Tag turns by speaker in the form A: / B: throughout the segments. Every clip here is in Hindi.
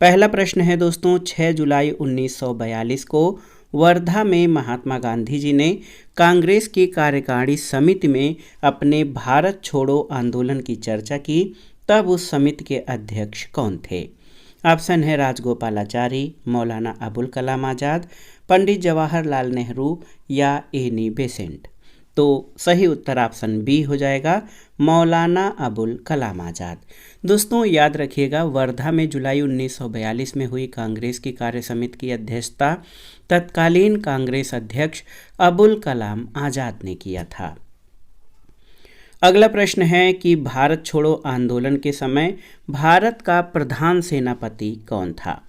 A: पहला प्रश्न है दोस्तों, 6 जुलाई 1942 को वर्धा में महात्मा गांधी जी ने कांग्रेस की कार्यकारिणी समिति में अपने भारत छोड़ो आंदोलन की चर्चा की, तब उस समिति के अध्यक्ष कौन थे? ऑप्शन है राजगोपालाचारी, मौलाना अबुल कलाम आज़ाद, पंडित जवाहरलाल नेहरू या एनी बेसेंट। तो सही उत्तर ऑप्शन बी हो जाएगा, मौलाना अबुल कलाम आज़ाद। दोस्तों याद रखिएगा, वर्धा में जुलाई 1942 में हुई कांग्रेस की कार्य समिति की अध्यक्षता तत्कालीन कांग्रेस अध्यक्ष अबुल कलाम आज़ाद ने किया था। अगला प्रश्न है कि भारत छोड़ो आंदोलन के समय भारत का प्रधान सेनापति कौन था?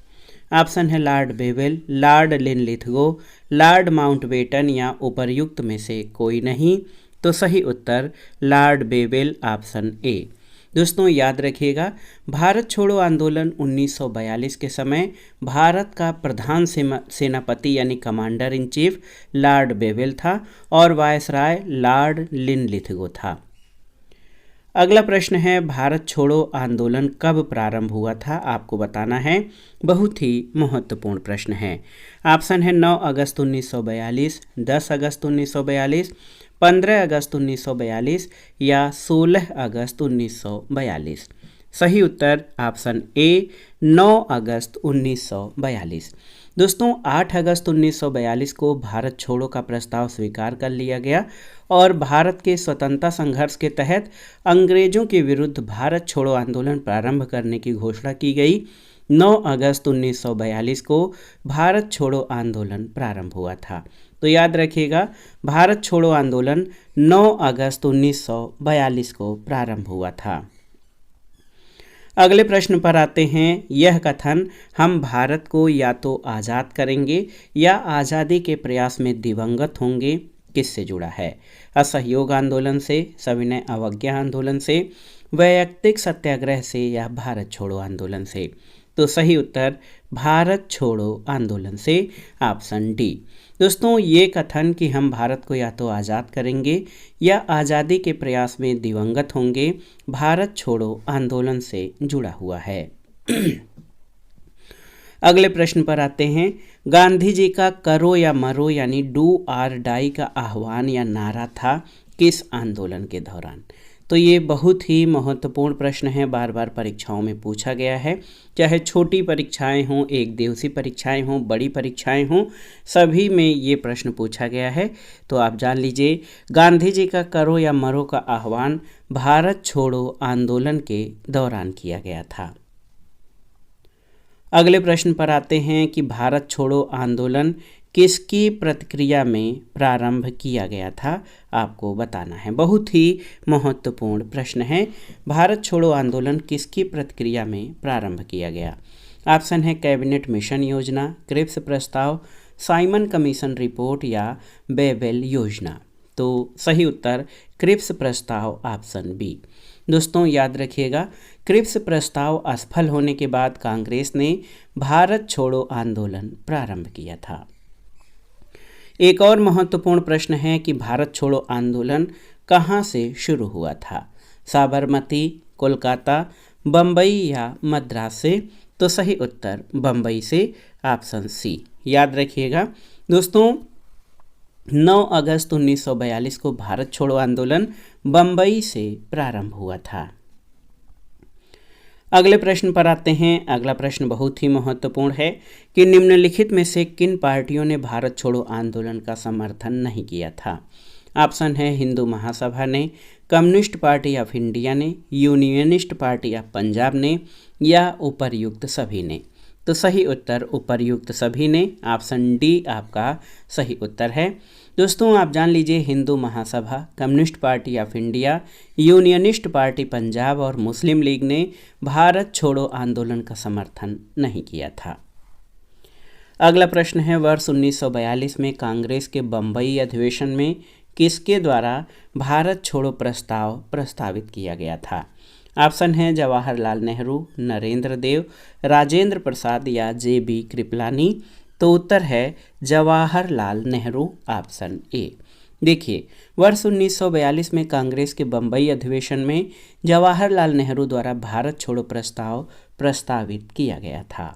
A: ऑप्शन है Lord Wavell, Lord Linlithgow, Lord Mountbatten या उपर्युक्त में से कोई नहीं। तो सही उत्तर लॉर्ड बेवेल, ऑप्शन ए। दोस्तों याद रखिएगा, भारत छोड़ो आंदोलन 1942 के समय भारत का प्रधान सेनापति यानी commander in chief Lord Wavell था और वायसराय लॉर्ड लिनलिथगो था। अगला प्रश्न है, भारत छोड़ो आंदोलन कब प्रारंभ हुआ था? आपको बताना है, बहुत ही महत्वपूर्ण प्रश्न है। ऑप्शन है 9 अगस्त 1942, 10 अगस्त 1942, 15 अगस्त 1942 या 16 अगस्त 1942। सही उत्तर ऑप्शन ए 9 अगस्त 1942। दोस्तों 8 अगस्त 1942 को भारत छोड़ो का प्रस्ताव स्वीकार कर लिया गया और भारत के स्वतंत्रता संघर्ष के तहत अंग्रेजों के विरुद्ध भारत छोड़ो आंदोलन प्रारंभ करने की घोषणा की गई। 9 अगस्त 1942 को भारत छोड़ो आंदोलन प्रारंभ हुआ था। तो याद रखिएगा, भारत छोड़ो आंदोलन 9 अगस्त 1942 को प्रारंभ हुआ था। अगले प्रश्न पर आते हैं, यह कथन हम भारत को या तो आज़ाद करेंगे या आज़ादी के प्रयास में दिवंगत होंगे किससे जुड़ा है? असहयोग आंदोलन से, सविनय अवज्ञा आंदोलन से, वैयक्तिक सत्याग्रह से या भारत छोड़ो आंदोलन से? तो सही उत्तर भारत छोड़ो आंदोलन से, ऑप्शन डी। दोस्तों ये कथन कि हम भारत को या तो आज़ाद करेंगे या आज़ादी के प्रयास में दिवंगत होंगे भारत छोड़ो आंदोलन से जुड़ा हुआ है। अगले प्रश्न पर आते हैं, गांधी जी का करो या मरो यानी डू आर डाई का आह्वान या नारा था किस आंदोलन के दौरान? तो ये बहुत ही महत्वपूर्ण प्रश्न है, बार बार परीक्षाओं में पूछा गया है। चाहे छोटी परीक्षाएं हों, एक दिवसीय परीक्षाएं हों, बड़ी परीक्षाएं हों, सभी में ये प्रश्न पूछा गया है। तो आप जान लीजिए, गांधी जी का करो या मरो का आह्वान भारत छोड़ो आंदोलन के दौरान किया गया था। अगले प्रश्न पर आते हैं कि भारत छोड़ो आंदोलन किसकी प्रतिक्रिया में प्रारंभ किया गया था? आपको बताना है, बहुत ही महत्वपूर्ण प्रश्न है। भारत छोड़ो आंदोलन किसकी प्रतिक्रिया में प्रारंभ किया गया? ऑप्शन है कैबिनेट मिशन योजना, क्रिप्स प्रस्ताव, साइमन कमीशन रिपोर्ट या बेवेल योजना। तो सही उत्तर क्रिप्स प्रस्ताव, ऑप्शन बी। दोस्तों याद रखिएगा, क्रिप्स प्रस्ताव असफल होने के बाद कांग्रेस ने भारत छोड़ो आंदोलन प्रारंभ किया था। एक और महत्वपूर्ण प्रश्न है कि भारत छोड़ो आंदोलन कहाँ से शुरू हुआ था? साबरमती, कोलकाता, बम्बई या मद्रास से? तो सही उत्तर बम्बई से, ऑप्शन सी। याद रखिएगा दोस्तों, 9 अगस्त 1942 को भारत छोड़ो आंदोलन बम्बई से प्रारंभ हुआ था। अगले प्रश्न पर आते हैं। अगला प्रश्न बहुत ही महत्वपूर्ण है कि निम्नलिखित में से किन पार्टियों ने भारत छोड़ो आंदोलन का समर्थन नहीं किया था? ऑप्शन है हिंदू महासभा ने, कम्युनिस्ट पार्टी ऑफ इंडिया ने, यूनियनिस्ट पार्टी ऑफ पंजाब ने या उपर्युक्त सभी ने? तो सही उत्तर उपर्युक्त सभी ने, ऑप्शन डी आपका सही उत्तर है। दोस्तों आप जान लीजिए, Hindu Mahasabha, Communist Party of India, Unionist Party Punjab और मुस्लिम लीग ने भारत छोड़ो आंदोलन का समर्थन नहीं किया था। अगला प्रश्न है, वर्ष 1942 में कांग्रेस के बम्बई अधिवेशन में किसके द्वारा भारत छोड़ो प्रस्ताव प्रस्तावित किया गया था? ऑप्शन है जवाहरलाल नेहरू, नरेंद्र देव, राजेंद्र प्रसाद या जे.बी. कृपलानी। तो उत्तर है जवाहरलाल नेहरू, ऑप्शन ए। देखिए, वर्ष 1942 में कांग्रेस के बम्बई अधिवेशन में जवाहरलाल नेहरू द्वारा भारत छोड़ो प्रस्ताव प्रस्तावित किया गया था।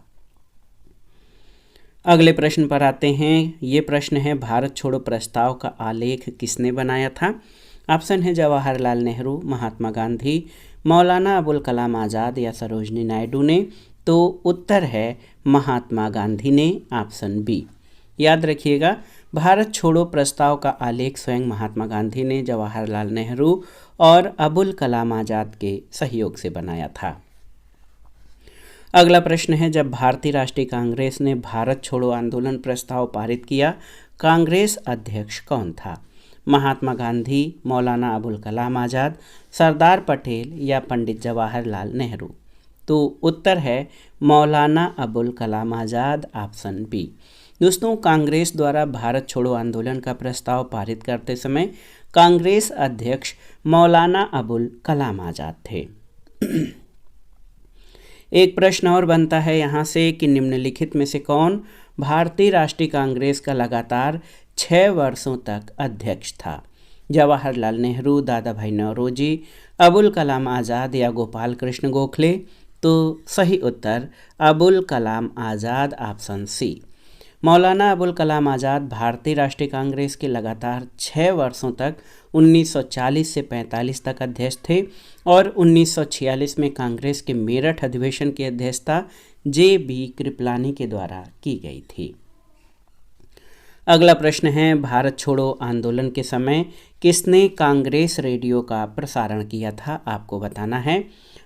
A: अगले प्रश्न पर आते हैं। ये प्रश्न है, भारत छोड़ो प्रस्ताव का आलेख किसने बनाया था? ऑप्शन है जवाहरलाल नेहरू, महात्मा गांधी, मौलाना अबुल कलाम आज़ाद या सरोजनी नायडू ने। तो उत्तर है महात्मा गांधी ने, ऑप्शन बी। याद रखिएगा, भारत छोड़ो प्रस्ताव का आलेख स्वयं महात्मा गांधी ने जवाहरलाल नेहरू और अबुल कलाम आज़ाद के सहयोग से बनाया था। अगला प्रश्न है, जब भारतीय राष्ट्रीय कांग्रेस ने भारत छोड़ो आंदोलन प्रस्ताव पारित किया, कांग्रेस अध्यक्ष कौन था? महात्मा गांधी, मौलाना अबुल कलाम आज़ाद, सरदार पटेल या पंडित जवाहरलाल नेहरू। तो उत्तर है मौलाना अबुल कलाम आज़ाद, ऑप्शन बी। दोस्तों, कांग्रेस द्वारा भारत छोड़ो आंदोलन का प्रस्ताव पारित करते समय कांग्रेस अध्यक्ष मौलाना अबुल कलाम आज़ाद थे। एक प्रश्न और बनता है यहाँ से कि निम्नलिखित में से कौन भारतीय राष्ट्रीय कांग्रेस का लगातार 6 वर्षों तक अध्यक्ष था? जवाहरलाल नेहरू, दादा भाई नौरोजी, अबुल कलाम आज़ाद या गोपाल कृष्ण गोखले। तो सही उत्तर अबुल कलाम आज़ाद, ऑप्शन सी। मौलाना अबुल कलाम आज़ाद भारतीय राष्ट्रीय कांग्रेस के लगातार 6 वर्षों तक 1940 से 45 तक अध्यक्ष थे और 1946 में कांग्रेस के मेरठ अधिवेशन की अध्यक्षता जे.बी. कृपलानी के द्वारा की गई थी। अगला प्रश्न है, भारत छोड़ो आंदोलन के समय किसने कांग्रेस रेडियो का प्रसारण किया था? आपको बताना है।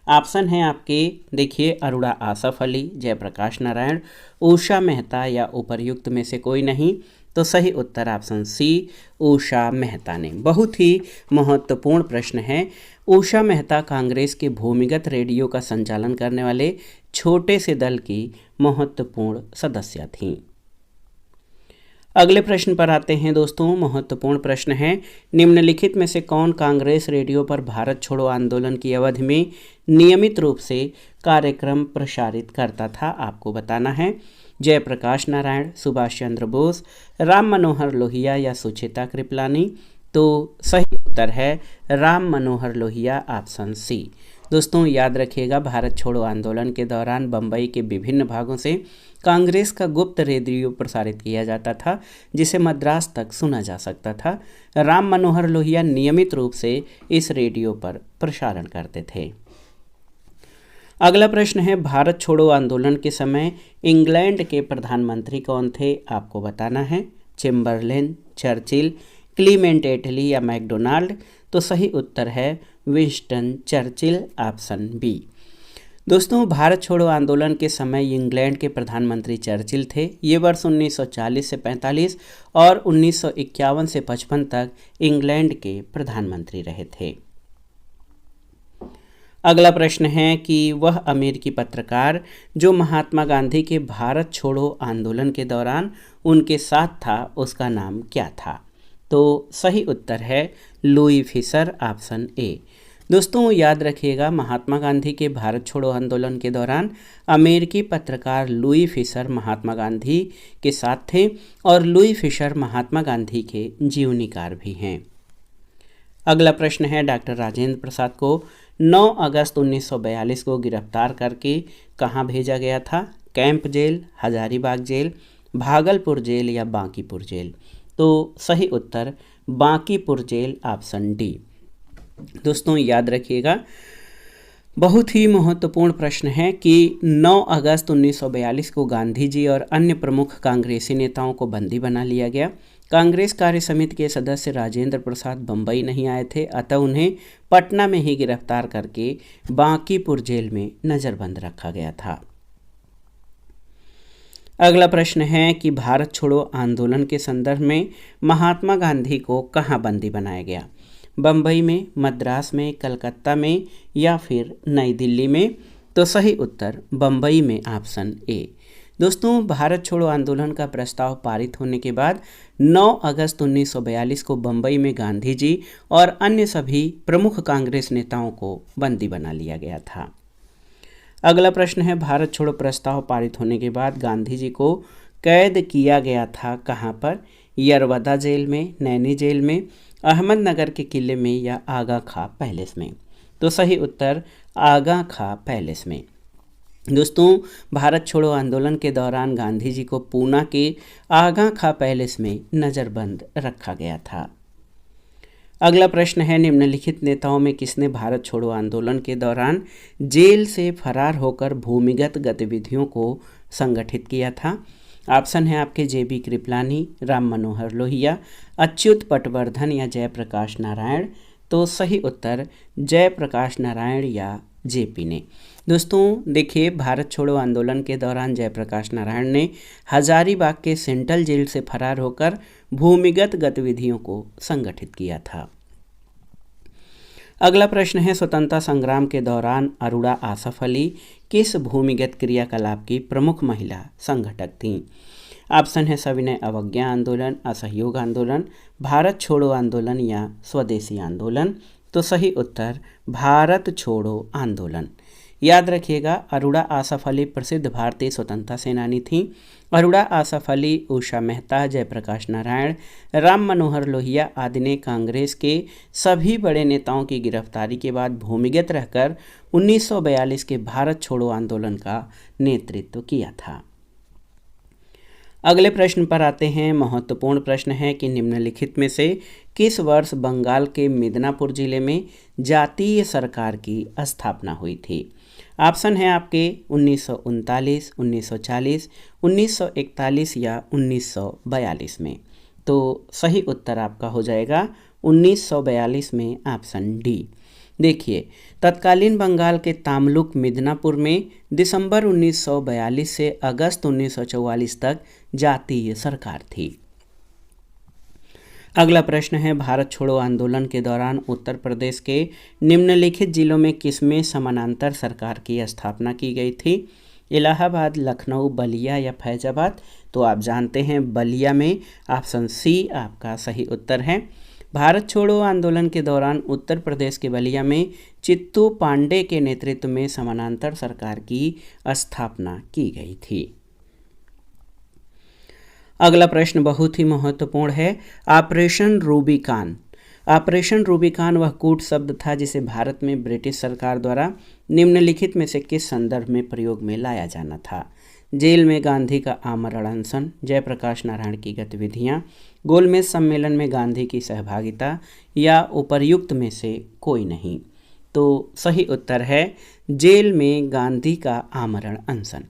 A: ऑप्शन है आपके, देखिए, अरुणा आसफ अली, जयप्रकाश नारायण, उषा मेहता या उपर्युक्त में से कोई नहीं। तो सही उत्तर ऑप्शन सी, उषा मेहता ने। बहुत ही महत्वपूर्ण प्रश्न है। उषा मेहता कांग्रेस के भूमिगत रेडियो का संचालन करने वाले छोटे से दल की महत्वपूर्ण सदस्य थीं। अगले प्रश्न पर आते हैं दोस्तों। महत्वपूर्ण प्रश्न है, निम्नलिखित में से कौन कांग्रेस रेडियो पर भारत छोड़ो आंदोलन की अवधि में नियमित रूप से कार्यक्रम प्रसारित करता था? आपको बताना है। जयप्रकाश नारायण, सुभाष चंद्र बोस, राम मनोहर लोहिया या सुचेता कृपलानी। तो सही उत्तर है राम मनोहर लोहिया, ऑप्शन सी। दोस्तों, याद रखिएगा, भारत छोड़ो आंदोलन के दौरान बम्बई के विभिन्न भागों से कांग्रेस का गुप्त रेडियो प्रसारित किया जाता था, जिसे मद्रास तक सुना जा सकता था। राम मनोहर लोहिया नियमित रूप से इस रेडियो पर प्रसारण करते थे। अगला प्रश्न है, भारत छोड़ो आंदोलन के समय इंग्लैंड के प्रधानमंत्री कौन थे? आपको बताना है। चेम्बरलेन, चर्चिल, क्लीमेंट एटली या मैकडोनाल्ड। तो सही उत्तर है विंस्टन चर्चिल, ऑप्शन बी। दोस्तों, भारत छोड़ो आंदोलन के समय इंग्लैंड के प्रधानमंत्री चर्चिल थे। ये वर्ष 1940 से 45 और 1951 से 55 तक इंग्लैंड के प्रधानमंत्री रहे थे। अगला प्रश्न है कि वह अमेरिकी पत्रकार जो महात्मा गांधी के भारत छोड़ो आंदोलन के दौरान उनके साथ था, उसका नाम क्या था? तो सही उत्तर है लुई फिशर, ऑप्शन ए। दोस्तों, याद रखिएगा, महात्मा गांधी के भारत छोड़ो आंदोलन के दौरान अमेरिकी पत्रकार लुई फिशर महात्मा गांधी के साथ थे और लुई फिशर महात्मा गांधी के जीवनीकार भी हैं। अगला प्रश्न है, डॉक्टर राजेंद्र प्रसाद को 9 अगस्त 1942 को गिरफ्तार करके कहाँ भेजा गया था? Camp jail, Hazaribagh jail, Bhagalpur jail या बांकीपुर जेल। तो सही उत्तर बांकीपुर जेल, ऑप्शन डी। दोस्तों, याद रखिएगा, बहुत ही महत्वपूर्ण प्रश्न है कि 9 अगस्त 1942 को गांधी जी और अन्य प्रमुख कांग्रेसी नेताओं को बंदी बना लिया गया। कांग्रेस कार्य समिति के सदस्य राजेंद्र प्रसाद बंबई नहीं आए थे, अतः उन्हें पटना में ही गिरफ्तार करके बांकीपुर जेल में नज़रबंद रखा गया था। अगला प्रश्न है कि भारत छोड़ो आंदोलन के संदर्भ में महात्मा गांधी को कहाँ बंदी बनाया गया? बम्बई में, मद्रास में, कलकत्ता में या फिर नई दिल्ली में? तो सही उत्तर बम्बई में, ऑप्शन ए। दोस्तों, भारत छोड़ो आंदोलन का प्रस्ताव पारित होने के बाद 9 अगस्त 1942 को बम्बई में गांधी जी और अन्य सभी प्रमुख कांग्रेस नेताओं को बंदी बना लिया गया था। अगला प्रश्न है, भारत छोड़ो प्रस्ताव पारित होने के बाद गांधी जी को कैद किया गया था कहाँ पर? यरवदा जेल में, नैनी जेल में, अहमदनगर के किले में या आगा खां पैलेस में? तो सही उत्तर आगा खां पैलेस में। दोस्तों, भारत छोड़ो आंदोलन के दौरान गांधी जी को पूना के आगा खां पैलेस में नज़रबंद रखा गया था। अगला प्रश्न है, निम्नलिखित नेताओं में किसने भारत छोड़ो आंदोलन के दौरान जेल से फरार होकर भूमिगत गतिविधियों को संगठित किया था? ऑप्शन है आपके जेबी कृपलानी, राम मनोहर लोहिया, अच्युत पटवर्धन या जयप्रकाश नारायण। तो सही उत्तर जयप्रकाश नारायण या जेपी ने। दोस्तों देखिए, भारत छोड़ो आंदोलन के दौरान जयप्रकाश नारायण ने हजारीबाग के सेंट्रल जेल से फरार होकर भूमिगत गतिविधियों को संगठित किया था। अगला प्रश्न है, स्वतंत्रता संग्राम के दौरान अरुणा आसफ अली किस भूमिगत क्रियाकलाप की प्रमुख महिला संगठक थीं? ऑप्शन है सविनय अवज्ञा आंदोलन, असहयोग आंदोलन, भारत छोड़ो आंदोलन या स्वदेशी आंदोलन। तो सही उत्तर भारत छोड़ो आंदोलन। याद रखिएगा, अरुणा आसफ अली प्रसिद्ध भारतीय स्वतंत्रता सेनानी थीं। अरुणा आसफ अली, उषा मेहता, जयप्रकाश नारायण, राम मनोहर लोहिया आदि ने कांग्रेस के सभी बड़े नेताओं की गिरफ्तारी के बाद भूमिगत रहकर 1942 के भारत छोड़ो आंदोलन का नेतृत्व किया था। अगले प्रश्न पर आते हैं। महत्वपूर्ण प्रश्न है कि निम्नलिखित में से किस वर्ष बंगाल के मिदनापुर जिले में जातीय सरकार की स्थापना हुई थी? ऑप्शन है आपके 1939, 1940, 1941 या 1942 में। तो सही उत्तर आपका हो जाएगा 1942 में, ऑप्शन डी। देखिए, तत्कालीन बंगाल के तामलुक मिदनापुर में दिसंबर 1942 से अगस्त 1944 तक जातीय सरकार थी। अगला प्रश्न है, भारत छोड़ो आंदोलन के दौरान उत्तर प्रदेश के निम्नलिखित जिलों में किसमें समानांतर सरकार की स्थापना की गई थी? इलाहाबाद, लखनऊ, बलिया या फैजाबाद। तो आप जानते हैं बलिया में, ऑप्शन सी आपका सही उत्तर है। भारत छोड़ो आंदोलन के दौरान उत्तर प्रदेश के बलिया में चित्तू पांडे के नेतृत्व में समानांतर सरकार की स्थापना की गई थी। अगला प्रश्न बहुत ही महत्वपूर्ण है, ऑपरेशन रूबिकान। ऑपरेशन रूबिकान वह कूट शब्द था जिसे भारत में ब्रिटिश सरकार द्वारा निम्नलिखित में से किस संदर्भ में प्रयोग में लाया जाना था? जेल में गांधी का आमरण अनशन, जयप्रकाश नारायण की गतिविधियां, गोलमेज सम्मेलन में गांधी की सहभागिता या उपर्युक्त में से कोई नहीं। तो सही उत्तर है जेल में गांधी का आमरण अनशन।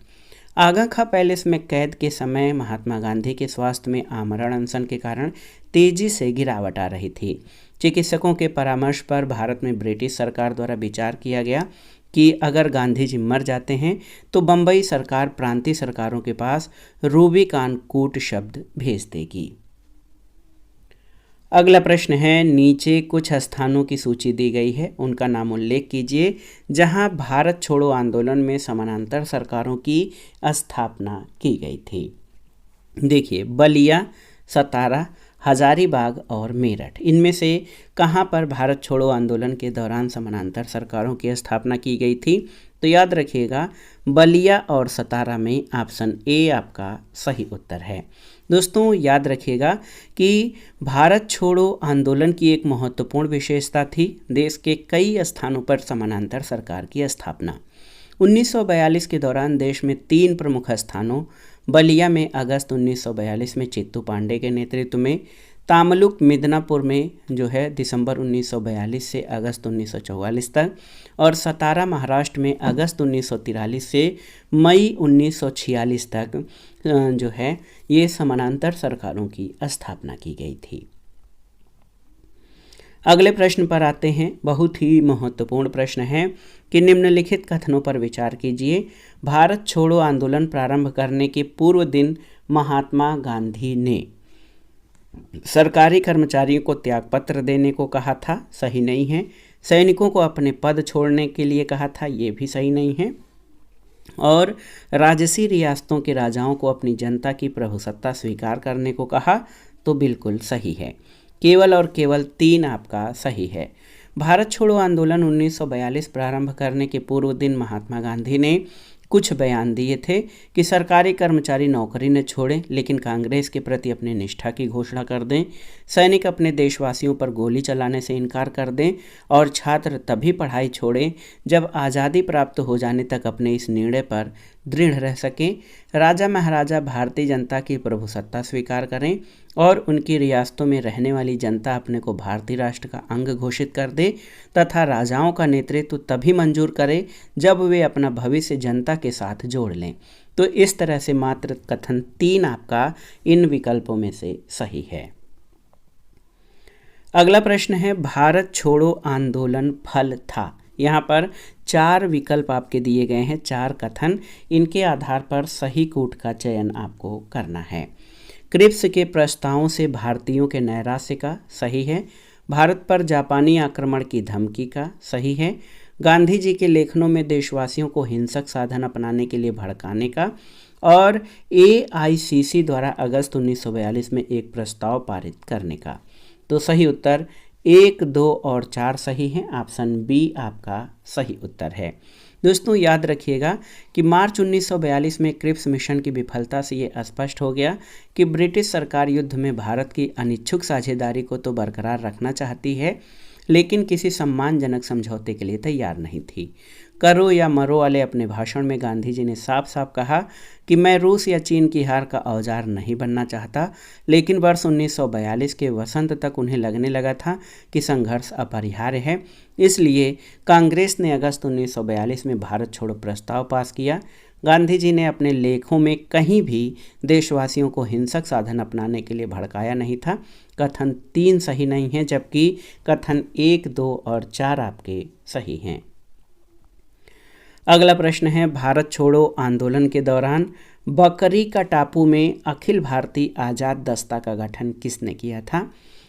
A: आगा खां पैलेस में कैद के समय महात्मा गांधी के स्वास्थ्य में आमरण अनशन के कारण तेजी से गिरावट आ रही थी। चिकित्सकों के परामर्श पर भारत में ब्रिटिश सरकार द्वारा विचार किया गया कि अगर गांधी जी मर जाते हैं तो बम्बई सरकार प्रांतीय सरकारों के पास रूबिकान कूट शब्द भेज देगी। अगला प्रश्न है, नीचे कुछ स्थानों की सूची दी गई है, उनका नाम उल्लेख कीजिए जहां भारत छोड़ो आंदोलन में समानांतर सरकारों की स्थापना की गई थी। देखिए, बलिया, सतारा, हजारीबाग और मेरठ, इनमें से कहां पर भारत छोड़ो आंदोलन के दौरान समानांतर सरकारों की स्थापना की गई थी? तो याद रखिएगा, बलिया और सतारा में ऑप्शन ए आपका सही उत्तर है। दोस्तों याद रखिएगा कि भारत छोड़ो आंदोलन की एक महत्वपूर्ण विशेषता थी देश के कई स्थानों पर समानांतर सरकार की स्थापना। 1942 के दौरान देश में 3 प्रमुख स्थानों बलिया में अगस्त 1942 में चित्तू पांडे के नेतृत्व में, तामलुक मिदनापुर में जो है दिसंबर 1942 से अगस्त 1944 तक, और सतारा महाराष्ट्र में अगस्त 1943 से मई 1946 तक जो है ये समानांतर सरकारों की स्थापना की गई थी। अगले प्रश्न पर आते हैं। बहुत ही महत्वपूर्ण प्रश्न है कि निम्नलिखित कथनों पर विचार कीजिए। भारत छोड़ो आंदोलन प्रारंभ करने के पूर्व दिन महात्मा गांधी ने सरकारी कर्मचारियों को त्यागपत्र देने को कहा था, सही नहीं है। सैनिकों को अपने पद छोड़ने के लिए कहा था, ये भी सही नहीं है। और राजसी रियासतों के राजाओं को अपनी जनता की प्रभुसत्ता स्वीकार करने को कहा, तो बिल्कुल सही है। केवल और केवल 3 आपका सही है। भारत छोड़ो आंदोलन 1942 प्रारंभ करने के पूर्व दिन महात्मा गांधी ने कुछ बयान दिए थे कि सरकारी कर्मचारी नौकरी न छोड़ें लेकिन कांग्रेस के प्रति अपनी निष्ठा की घोषणा कर दें, सैनिक अपने देशवासियों पर गोली चलाने से इनकार कर दें और छात्र तभी पढ़ाई छोड़ें जब आज़ादी प्राप्त हो जाने तक अपने इस निर्णय पर दृढ़ रह सकें, राजा महाराजा भारतीय जनता की प्रभुसत्ता स्वीकार करें और उनकी रियासतों में रहने वाली जनता अपने को भारतीय राष्ट्र का अंग घोषित कर दे तथा राजाओं का नेतृत्व तभी मंजूर करे जब वे अपना भविष्य जनता के साथ जोड़ लें। तो इस तरह से मात्र कथन 3 आपका इन विकल्पों में से सही है। अगला प्रश्न है, भारत छोड़ो आंदोलन फल था। यहाँ पर 4 विकल्प आपके दिए गए हैं, 4 कथन, इनके आधार पर सही कूट का चयन आपको करना है। क्रिप्स के प्रस्तावों से भारतीयों के नैराश्य का, सही है। भारत पर जापानी आक्रमण की धमकी का, सही है। गांधी जी के लेखनों में देशवासियों को हिंसक साधन अपनाने के लिए भड़काने का, और AICC द्वारा अगस्त 1942 में एक प्रस्ताव पारित करने का। तो सही उत्तर 1, 2 और 4 सही हैं। ऑप्शन बी आपका सही उत्तर है। दोस्तों याद रखिएगा कि मार्च 1942 में क्रिप्स मिशन की विफलता से ये स्पष्ट हो गया कि ब्रिटिश सरकार युद्ध में भारत की अनिच्छुक साझेदारी को तो बरकरार रखना चाहती है लेकिन किसी सम्मानजनक समझौते के लिए तैयार नहीं थी। करो या मरो वाले अपने भाषण में गांधी जी ने साफ साफ कहा कि मैं रूस या चीन की हार का औजार नहीं बनना चाहता, लेकिन वर्ष 1942 के वसंत तक उन्हें लगने लगा था कि संघर्ष अपरिहार्य है। इसलिए कांग्रेस ने अगस्त 1942 में भारत छोड़ो प्रस्ताव पास किया। गांधी जी ने अपने लेखों में कहीं भी देशवासियों को हिंसक साधन अपनाने के लिए भड़काया नहीं था। कथन 3 सही नहीं है, जबकि कथन 1, 2 और 4 आपके सही हैं। अगला प्रश्न है, भारत छोड़ो आंदोलन के दौरान बकरी का टापू में अखिल भारतीय आज़ाद दस्ता का गठन किसने किया था?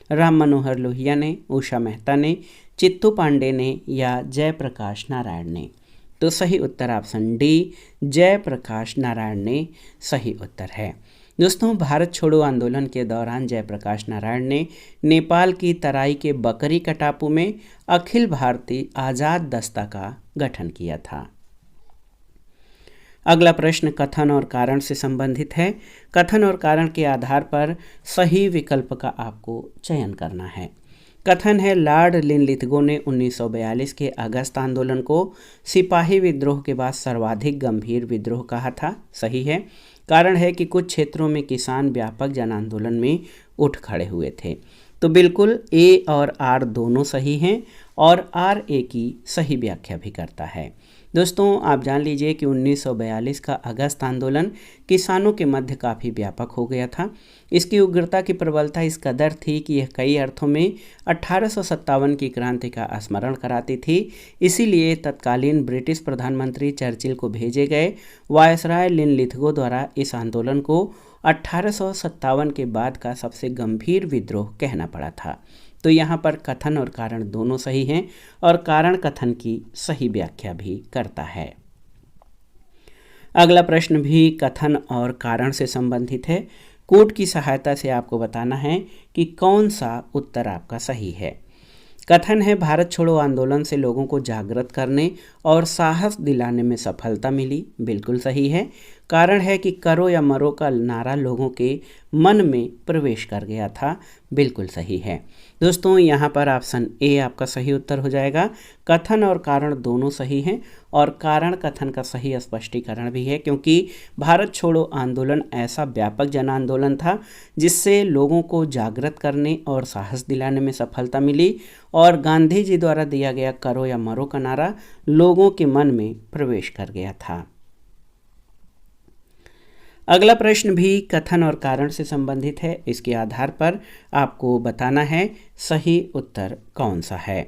A: राम मनोहर लोहिया ने, उषा मेहता ने, चित्तू पांडे ने या जयप्रकाश नारायण ने? तो सही उत्तर ऑप्शन डी, जयप्रकाश नारायण ने सही उत्तर है। दोस्तों भारत छोड़ो आंदोलन के दौरान जयप्रकाश नारायण ने नेपाल की तराई के बकरी का टापू में अखिल भारतीय आज़ाद दस्ता का गठन किया था। अगला प्रश्न कथन और कारण से संबंधित है। कथन और कारण के आधार पर सही विकल्प का आपको चयन करना है। कथन है, लॉर्ड लिनलिथगो ने 1942 के अगस्त आंदोलन को सिपाही विद्रोह के बाद सर्वाधिक गंभीर विद्रोह कहा था, सही है। कारण है कि कुछ क्षेत्रों में किसान व्यापक जन आंदोलन में उठ खड़े हुए थे। तो बिल्कुल ए और आर दोनों सही हैं और आर ए की सही व्याख्या भी करता है। दोस्तों आप जान लीजिए कि 1942 का अगस्त आंदोलन किसानों के मध्य काफ़ी व्यापक हो गया था। इसकी उग्रता की प्रबलता इस कदर थी कि यह कई अर्थों में 1857 की क्रांति का स्मरण कराती थी। इसीलिए तत्कालीन ब्रिटिश प्रधानमंत्री चर्चिल को भेजे गए वायसराय लिनलिथगो द्वारा इस आंदोलन को 1857 के बाद का सबसे गंभीर विद्रोह कहना पड़ा था। तो यहाँ पर कथन और कारण दोनों सही हैं और कारण कथन की सही व्याख्या भी करता है। अगला प्रश्न भी कथन और कारण से संबंधित है। कूट की सहायता से आपको बताना है कि कौन सा उत्तर आपका सही है। कथन है, भारत छोड़ो आंदोलन से लोगों को जागृत करने और साहस दिलाने में सफलता मिली, बिल्कुल सही है। कारण है कि करो या मरो का नारा लोगों के मन में प्रवेश कर गया था, बिल्कुल सही है। दोस्तों यहाँ पर ऑप्शन ए आपका सही उत्तर हो जाएगा। कथन और कारण दोनों सही हैं और कारण कथन का सही स्पष्टीकरण भी है, क्योंकि भारत छोड़ो आंदोलन ऐसा व्यापक जन आंदोलन था जिससे लोगों को जागृत करने और साहस दिलाने में सफलता मिली और गांधी जी द्वारा दिया गया करो या मरो का नारा लोगों के मन में प्रवेश कर गया था। अगला प्रश्न भी कथन और कारण से संबंधित है। इसके आधार पर आपको बताना है सही उत्तर कौन सा है।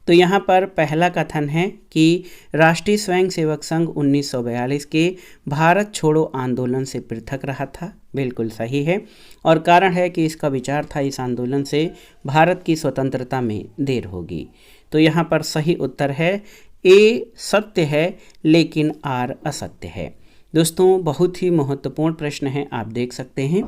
A: तो यहाँ पर पहला कथन है कि राष्ट्रीय स्वयंसेवक संघ 1942 के भारत छोड़ो आंदोलन से पृथक रहा था, बिल्कुल सही है। और कारण है कि इसका विचार था इस आंदोलन से भारत की स्वतंत्रता में देर होगी। तो यहाँ पर सही उत्तर है ए सत्य है लेकिन आर असत्य है। दोस्तों बहुत ही महत्वपूर्ण प्रश्न है। आप देख सकते हैं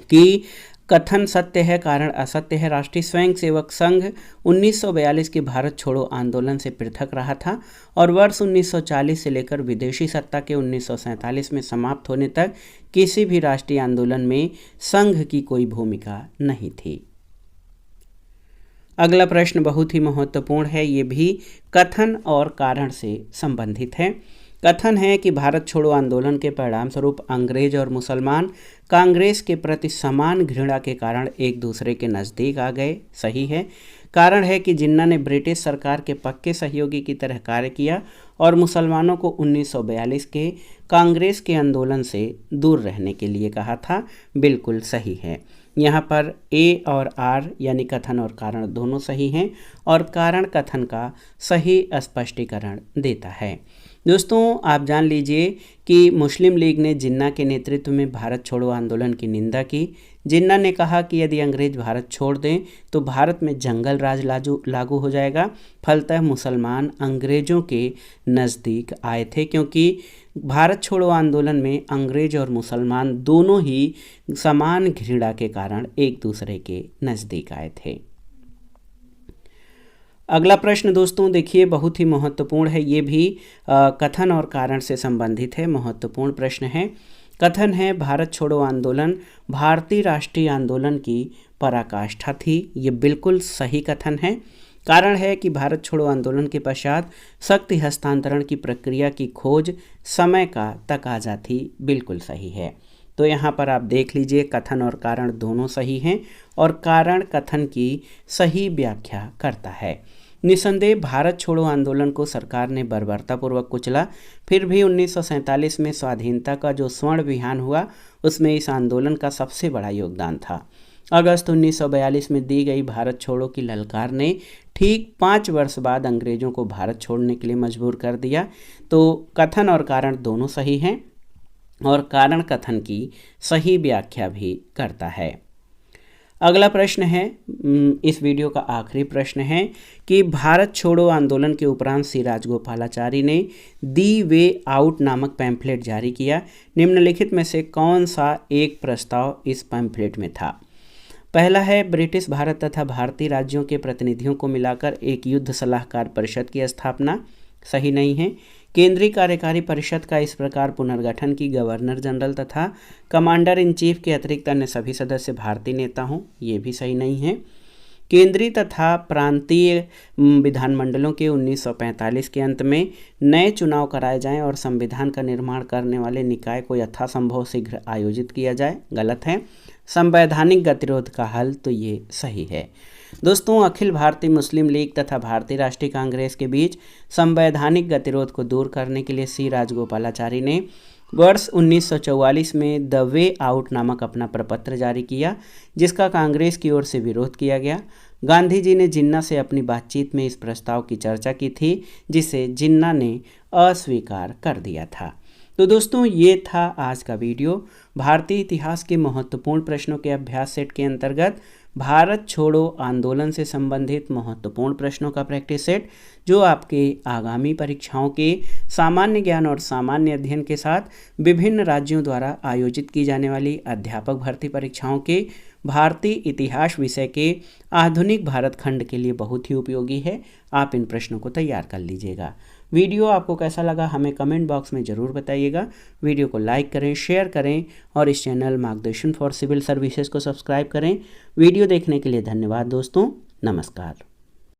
A: कि कथन सत्य है, कारण असत्य है। राष्ट्रीय स्वयंसेवक संघ 1942 के भारत छोड़ो आंदोलन से पृथक रहा था और वर्ष 1940 से लेकर विदेशी सत्ता के 1947 में समाप्त होने तक किसी भी राष्ट्रीय आंदोलन में संघ की कोई भूमिका नहीं थी। अगला प्रश्न बहुत ही महत्वपूर्ण है, ये भी कथन और कारण से संबंधित है। कथन है कि भारत छोड़ो आंदोलन के परिणाम स्वरूप अंग्रेज और मुसलमान कांग्रेस के प्रति समान घृणा के कारण एक दूसरे के नज़दीक आ गए। सही है। कारण है कि जिन्ना ने ब्रिटिश सरकार के पक्के सहयोगी की तरह कार्य किया और मुसलमानों को 1942 के कांग्रेस के आंदोलन से दूर रहने के लिए कहा था। बिल्कुल सही है। यहाँ पर ए और आर यानी कथन और कारण दोनों सही हैं और कारण कथन का सही स्पष्टीकरण देता है। दोस्तों, आप जान लीजिए कि मुस्लिम लीग ने जिन्ना के नेतृत्व में भारत छोड़ो आंदोलन की निंदा की। जिन्ना ने कहा कि यदि अंग्रेज भारत छोड़ दें तो भारत में जंगल राज लागू हो जाएगा। फलतः मुसलमान अंग्रेजों के नज़दीक आए थे, क्योंकि भारत छोड़ो आंदोलन में अंग्रेज और मुसलमान दोनों ही समान घृणा के कारण एक दूसरे के नज़दीक आए थे। अगला प्रश्न दोस्तों देखिए, बहुत ही महत्वपूर्ण है। ये भी कथन और कारण से संबंधित है, महत्वपूर्ण प्रश्न है। कथन है भारत छोड़ो आंदोलन भारतीय राष्ट्रीय आंदोलन की पराकाष्ठा थी। ये बिल्कुल सही कथन है। कारण है कि भारत छोड़ो आंदोलन के पश्चात शक्ति हस्तांतरण की प्रक्रिया की खोज समय का तकाजा थी। बिल्कुल सही है। तो यहाँ पर आप देख लीजिए, कथन और कारण दोनों सही हैं और कारण कथन की सही व्याख्या करता है। निसंदेह भारत छोड़ो आंदोलन को सरकार ने बर्बरतापूर्वक कुचला, फिर भी 1947 में स्वाधीनता का जो स्वर्ण विहान हुआ उसमें इस आंदोलन का सबसे बड़ा योगदान था। अगस्त 1942 में दी गई भारत छोड़ो की ललकार ने ठीक 5 वर्ष बाद अंग्रेजों को भारत छोड़ने के लिए मजबूर कर दिया। तो कथन और कारण दोनों सही हैं और कारण कथन की सही व्याख्या भी करता है। अगला प्रश्न है, इस वीडियो का आखिरी प्रश्न है कि भारत छोड़ो आंदोलन के उपरांत श्री राजगोपालाचारी ने दी वे आउट नामक पैम्फलेट जारी किया। निम्नलिखित में से कौन सा एक प्रस्ताव इस पैम्फलेट में था? पहला है ब्रिटिश भारत तथा भारतीय राज्यों के प्रतिनिधियों को मिलाकर एक युद्ध सलाहकार परिषद की स्थापना। सही नहीं है। केंद्रीय कार्यकारी परिषद का इस प्रकार पुनर्गठन की गवर्नर जनरल तथा कमांडर इन चीफ के अतिरिक्त अन्य सभी सदस्य भारतीय नेता हों। ये भी सही नहीं है। केंद्रीय तथा प्रांतीय विधानमंडलों के 1945 के अंत में नए चुनाव कराए जाएं और संविधान का निर्माण करने वाले निकाय को यथासंभव शीघ्र आयोजित किया जाए। गलत है। संवैधानिक गतिरोध का हल, तो ये सही है। दोस्तों, अखिल भारतीय मुस्लिम लीग तथा भारतीय राष्ट्रीय कांग्रेस के बीच संवैधानिक गतिरोध को दूर करने के लिए सी राजगोपालाचारी ने वर्ष 1944 में द वे आउट नामक अपना प्रपत्र जारी किया, जिसका कांग्रेस की ओर से विरोध किया गया। गांधी जी ने जिन्ना से अपनी बातचीत में इस प्रस्ताव की चर्चा की थी, जिसे जिन्ना ने अस्वीकार कर दिया था। तो दोस्तों, ये था आज का वीडियो। भारतीय इतिहास के महत्वपूर्ण प्रश्नों के अभ्यास सेट के अंतर्गत भारत छोड़ो आंदोलन से संबंधित महत्वपूर्ण प्रश्नों का प्रैक्टिस सेट, जो आपके आगामी परीक्षाओं के सामान्य ज्ञान और सामान्य अध्ययन के साथ विभिन्न राज्यों द्वारा आयोजित की जाने वाली अध्यापक भर्ती परीक्षाओं के भारतीय इतिहास विषय के आधुनिक भारत खंड के लिए बहुत ही उपयोगी है। आप इन प्रश्नों को तैयार कर लीजिएगा। वीडियो आपको कैसा लगा हमें कमेंट बॉक्स में ज़रूर बताइएगा। वीडियो को लाइक करें, शेयर करें और इस चैनल मार्गदर्शन फॉर सिविल सर्विसेज को सब्सक्राइब करें। वीडियो देखने के लिए धन्यवाद दोस्तों। नमस्कार।